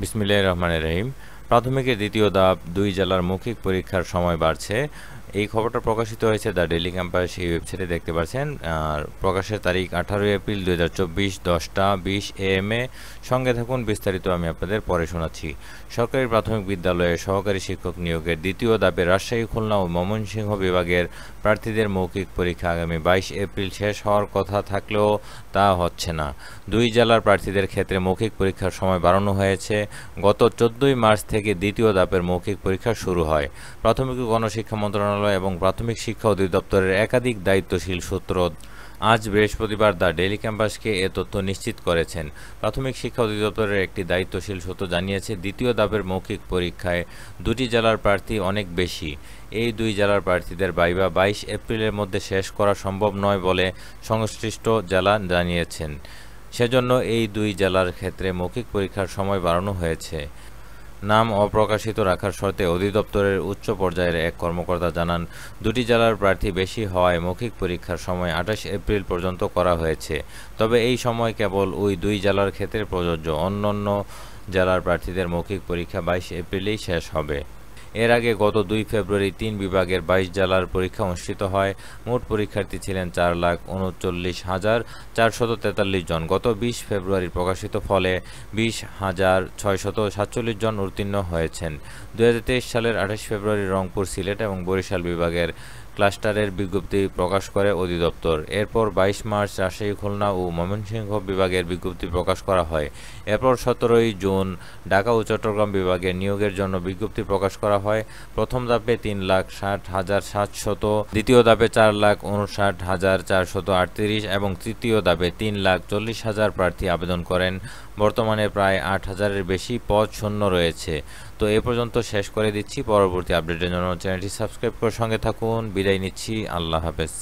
বিসমিল্লাহির রহমানির রহিম। প্রাথমিকের দ্বিতীয় ধাপ ২ জেলার মৌখিক পরীক্ষার সময় বাড়ছে। এই খবরটা প্রকাশিত হয়েছে দ্য ডেইলি ক্যাম্পাস এই ওয়েবসাইটে দেখতে পাচ্ছেন। আর প্রকাশের তারিখ ১৮ এপ্রিল ২০২৪ ১০টা ২০ AM এ। সঙ্গে থাকুন, বিস্তারিত আমি আপনাদের পরে শোনাচ্ছি। সরকারি প্রাথমিক বিদ্যালয়ে সহকারী শিক্ষক নিয়োগের দ্বিতীয় ধাপে রাজশাহী, খুলনা ও ময়মনসিংহ বিভাগের প্রার্থীদের মৌখিক পরীক্ষা আগামী ২২ এপ্রিল শেষ হওয়ার কথা থাকলেও তা হচ্ছে না। ২ জেলার প্রার্থীদের ক্ষেত্রে মৌখিক পরীক্ষার সময় বাড়ানো হয়েছে। গত ১৪ মার্চ থেকে দ্বিতীয় ধাপের মৌখিক পরীক্ষা শুরু হয়। প্রাথমিক ও গণশিক্ষা মন্ত্রণালয় এবং প্রাথমিক শিক্ষা অধিদপ্তরের একাধিক দায়িত্বশীল সূত্র আজ বৃহস্পতিবার দ্য ডেইলি ক্যাম্পাসকে এ তথ্য নিশ্চিত করেছেন। প্রাথমিক শিক্ষা অধিদপ্তরের একটি দায়িত্বশীল সূত্র জানিয়েছে, দ্বিতীয় ধাপের মৌখিক পরীক্ষায় ২টি জেলার প্রার্থী অনেক বেশি। এই ২ জেলার প্রার্থীদের ভাইভা ২২ এপ্রিলের মধ্যে শেষ করা সম্ভব নয় বলে সংশ্লিষ্ট জেলা জানিয়েছেন। সেজন্য এই ২ জেলার ক্ষেত্রে মৌখিক পরীক্ষার সময় বাড়ানো হয়েছে। নাম অপ্রকাশিত রাখার শর্তে অধিদপ্তরের উচ্চ পর্যায়ের এক কর্মকর্তা জানান, ২টি জেলার প্রার্থী বেশি হওয়ায় মৌখিক পরীক্ষার সময় ২৮ এপ্রিল পর্যন্ত করা হয়েছে। তবে এই সময় কেবল ওই ২ জেলার ক্ষেত্রে প্রযোজ্য। অন্যান্য জেলার প্রার্থীদের মৌখিক পরীক্ষা ২২ এপ্রিলেই শেষ হবে। এর আগে গত ২ ফেব্রুয়ারি ৩ বিভাগের ২২ জেলার পরীক্ষা অনুষ্ঠিত হয়। মোট পরীক্ষার্থী ছিলেন ৪,৩৯,৪৪৩ জন। গত ২০ ফেব্রুয়ারি প্রকাশিত ফলে ২০,৬৪৭ জন উত্তীর্ণ হয়েছেন। ২০২৩ সালের ২৮ ফেব্রুয়ারি রংপুর, সিলেট এবং বরিশাল বিভাগের ক্লাস্টারের বিজ্ঞপ্তি প্রকাশ করে অধিদপ্তর। এরপর ২২ মার্চ রাজশাহী, খুলনা ও ময়মনসিংহ বিভাগের বিজ্ঞপ্তি প্রকাশ করা হয়। এরপর ১৭ জুন ঢাকা ও চট্টগ্রাম বিভাগের নিয়োগের জন্য বিজ্ঞপ্তি প্রকাশ করা হয়। প্রথম ধাপে ৩,৬০,৭০০, দ্বিতীয় ধাপে ৪,৫৯,৪৩৮ এবং তৃতীয় ধাপে ৩,৪০,০০০ প্রার্থী আবেদন করেন। বর্তমানে প্রায় ৮,০০০-এর বেশি পদ শূন্য রয়েছে। তো এ পর্যন্ত শেষ করে দিচ্ছি। পরবর্তী আপডেটের জন্য চ্যানেলটি সাবস্ক্রাইব করে সঙ্গে থাকুন। বিদায় নিচ্ছি। আল্লাহ হাফেজ।